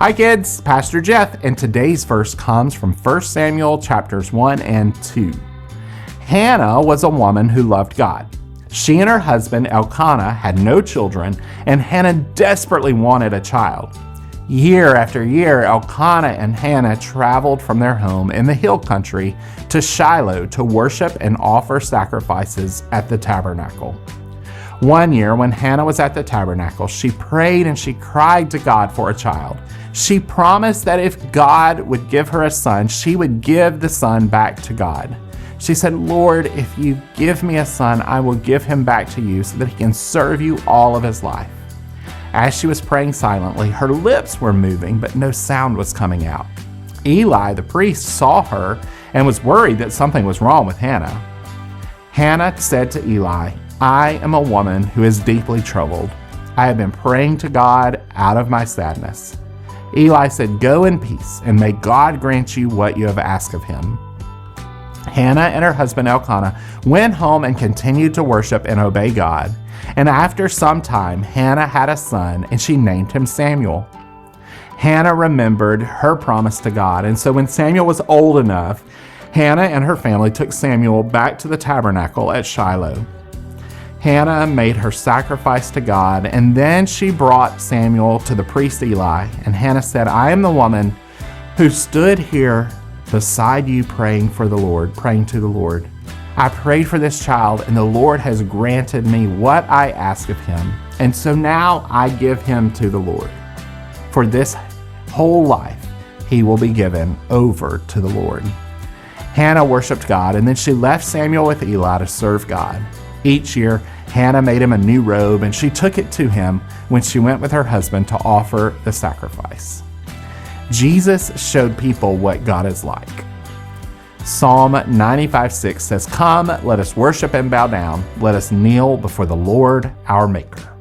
Hi kids, Pastor Jeff, and today's verse comes from 1 Samuel chapters 1 and 2. Hannah was a woman who loved God. She and her husband Elkanah had no children, and Hannah desperately wanted a child. Year after year, Elkanah and Hannah traveled from their home in the hill country to Shiloh to worship and offer sacrifices at the tabernacle. One year, when Hannah was at the tabernacle, she prayed and she cried to God for a child. She promised that if God would give her a son, she would give the son back to God. She said, "Lord, if you give me a son, I will give him back to you so that he can serve you all of his life." As she was praying silently, her lips were moving, but no sound was coming out. Eli, the priest, saw her and was worried that something was wrong with Hannah. Hannah said to Eli, "I am a woman who is deeply troubled. I have been praying to God out of my sadness." Eli said, "Go in peace, and may God grant you what you have asked of him." Hannah and her husband Elkanah went home and continued to worship and obey God. And after some time, Hannah had a son, and she named him Samuel. Hannah remembered her promise to God, and so when Samuel was old enough, Hannah and her family took Samuel back to the tabernacle at Shiloh. Hannah made her sacrifice to God, and then she brought Samuel to the priest Eli, and Hannah said, "I am the woman who stood here beside you praying to the Lord. I prayed for this child, and the Lord has granted me what I asked of him, and so now I give him to the Lord. For this whole life he will be given over to the Lord." Hannah worshiped God, and then she left Samuel with Eli to serve God. Each year, Hannah made him a new robe, and she took it to him when she went with her husband to offer the sacrifice. Jesus showed people what God is like. Psalm 95:6 says, "Come, let us worship and bow down. Let us kneel before the Lord our Maker."